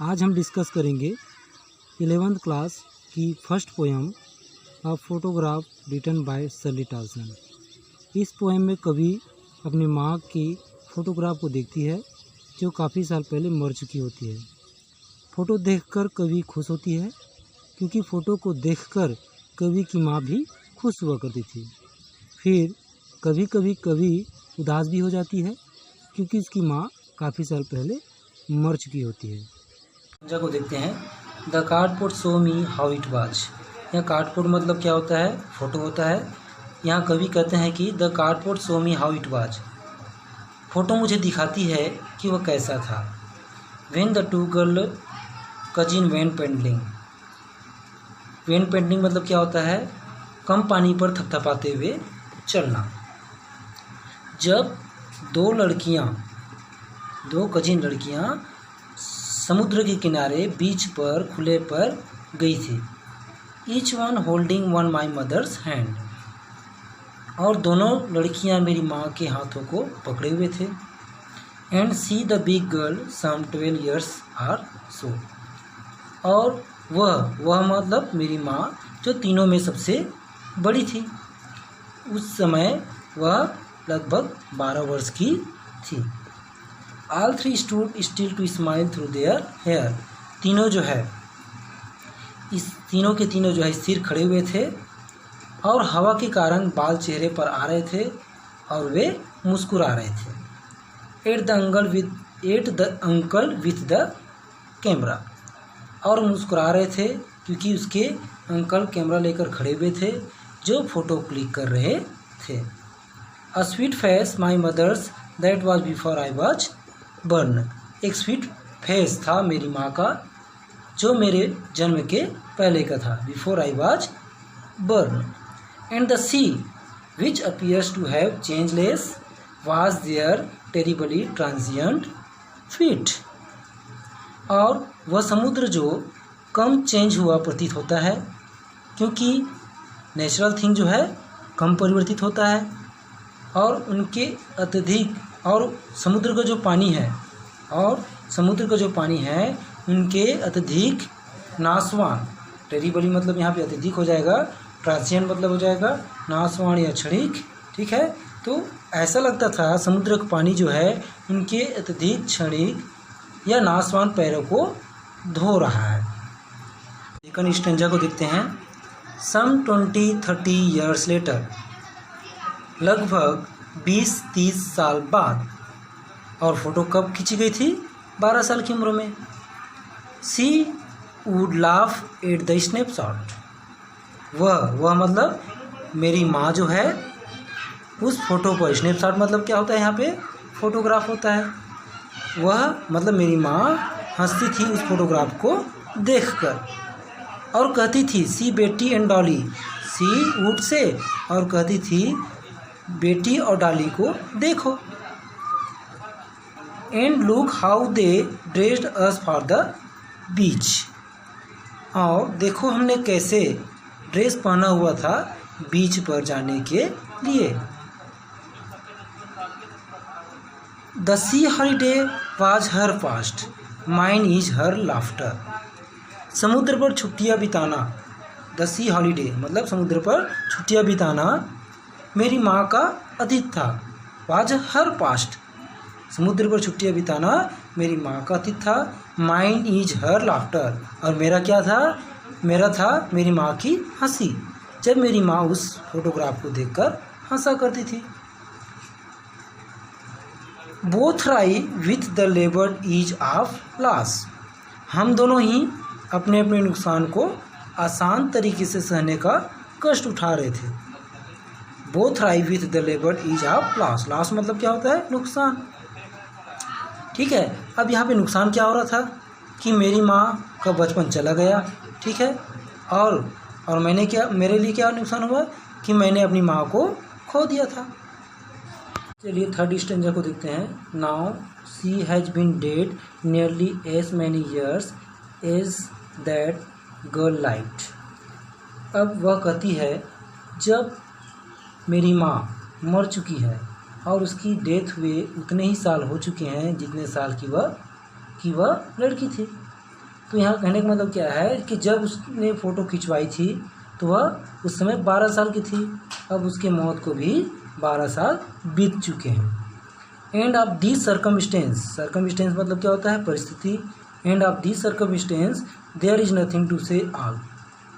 आज हम डिस्कस करेंगे 11th क्लास की first poem a photograph written by Shirley Toulson. इस पोएम में कवि अपनी माँ की फ़ोटोग्राफ को देखती है जो काफ़ी साल पहले मर चुकी होती है। फ़ोटो देखकर कवि खुश होती है क्योंकि फ़ोटो को देखकर कवि की माँ भी खुश हुआ करती थी। फिर कभी कभी कवि उदास भी हो जाती है क्योंकि उसकी माँ काफ़ी साल पहले मर चुकी होती है। को देखते हैं। The cardboard show me how it was. यहाँ कार्डबोर्ड मतलब क्या होता है? फ़ोटो होता है। यहाँ कवि कहते हैं कि the cardboard show me how it was. Photo मुझे दिखाती है कि वह कैसा था। When the two girl cousin went paddling. Went paddling मतलब क्या होता है? कम पानी पर थपथपाते हुए चलना। जब दो कजिन लड़कियाँ समुद्र के किनारे बीच पर खुले पर गई थी। Each one holding one my mother's hand. और दोनों लड़कियां मेरी माँ के हाथों को पकड़े हुए थे। And she the big girl some 12 years or so. और वह मतलब मेरी माँ जो तीनों में सबसे बड़ी थी। उस समय वह लगभग 12 वर्ष की थी। All three stood still to smile through their hair। तीनों जो है स्थिर खड़े हुए थे और हवा के कारण बाल चेहरे पर आ रहे थे और वे मुस्कुरा रहे थे। At the uncle with the camera. और मुस्कुरा रहे थे क्योंकि उसके अंकल कैमरा लेकर खड़े हुए थे जो फोटो क्लिक कर रहे थे। A sweet face my mother's that was before I was born. एक स्वीट फेस था मेरी माँ का जो मेरे जन्म के पहले का था। Before I was born. And the sea which appears to have changed less was their terribly transient feet. और वह समुद्र जो कम चेंज हुआ प्रतीत होता है क्योंकि नेचुरल थिंग जो है कम परिवर्तित होता है और उनके अत्यधिक और समुद्र का जो पानी है उनके अत्यधिक नाशवान। टेरिबली मतलब यहाँ पे अत्यधिक हो जाएगा, ट्रांजिएंट मतलब हो जाएगा नाशवान या क्षणिक। ठीक है, तो ऐसा लगता था समुद्र का पानी जो है उनके अत्यधिक क्षणिक या नाशवान पैरों को धो रहा है। सेकंड स्टेंजा को देखते हैं। सम 20-30 years लेटर। लगभग 20-30 साल बाद। और फोटो कब खींची गई थी? 12 साल की उम्र में। She would laugh at the snapshot. वह मतलब मेरी माँ जो है उस फोटो पर, स्नैपशॉट मतलब क्या होता है? यहाँ पे फोटोग्राफ होता है। वह मतलब मेरी माँ हंसती थी उस फोटोग्राफ को देखकर और कहती थी सी बेटी and Dolly. C would say और कहती थी बेटी और डॉली को देखो। And look how they dressed us for the beach. और देखो हमने कैसे ड्रेस पहना हुआ था बीच पर जाने के लिए। The C holiday was her past mine is her laughter. समुद्र पर छुट्टियाँ बिताना। द सी हॉलीडे मतलब समुद्र पर छुट्टियाँ बिताना मेरी माँ का अतीत था। वाज हर पास्ट समुद्र पर छुट्टियाँ बिताना मेरी माँ का अतीत था। माइन इज हर लाफ्टर और मेरा क्या था? मेरा था मेरी माँ की हंसी जब मेरी माँ उस फोटोग्राफ को देखकर हंसा करती थी। Both wry with the labour ease of loss. हम दोनों ही अपने अपने नुकसान को आसान तरीके से सहने का कष्ट उठा रहे थे। Both wry with the labour ease of loss. Loss मतलब क्या होता है? नुकसान। ठीक है, अब यहाँ पे नुकसान क्या हो रहा था कि मेरी माँ का बचपन चला गया। ठीक है, और मेरे लिए क्या नुकसान हुआ कि मैंने अपनी माँ को खो दिया था। चलिए थर्ड स्टेंजा को देखते हैं। Now she has been dead nearly as many years as that girl lived. अब वह कहती है जब मेरी माँ मर चुकी है और उसकी डेथ हुए उतने ही साल हो चुके हैं जितने साल की वह लड़की थी। तो यहाँ कहने का मतलब क्या है कि जब उसने फ़ोटो खिंचवाई थी तो वह उस समय 12 साल की थी। अब उसके मौत को भी 12 साल बीत चुके हैं। And of the circumstance, circumstance मतलब क्या होता है, परिस्थिति। And of the circumstance there is nothing to say at.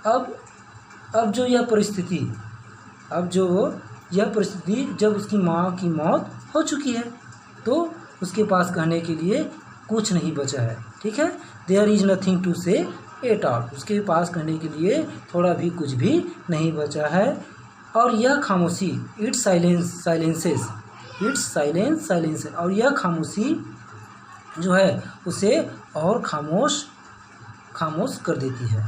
All जो यह परिस्थिति, जब उसकी माँ की मौत हो चुकी है तो उसके पास कहने के लिए कुछ नहीं बचा है। ठीक है, देयर इज नथिंग टू से एट ऑल, उसके पास कहने के लिए थोड़ा भी कुछ भी नहीं बचा है। और यह खामोशी, इट्स साइलेंस, और यह खामोशी जो है उसे और खामोश कर देती है।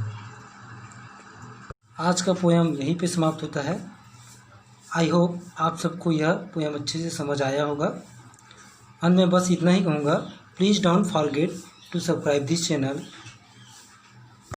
आज का पोयम यहीं पे समाप्त होता है। आई होप आप सबको यह पोयम अच्छे से समझ आया होगा। अंत में बस इतना ही कहूँगा, please don't forget to subscribe this channel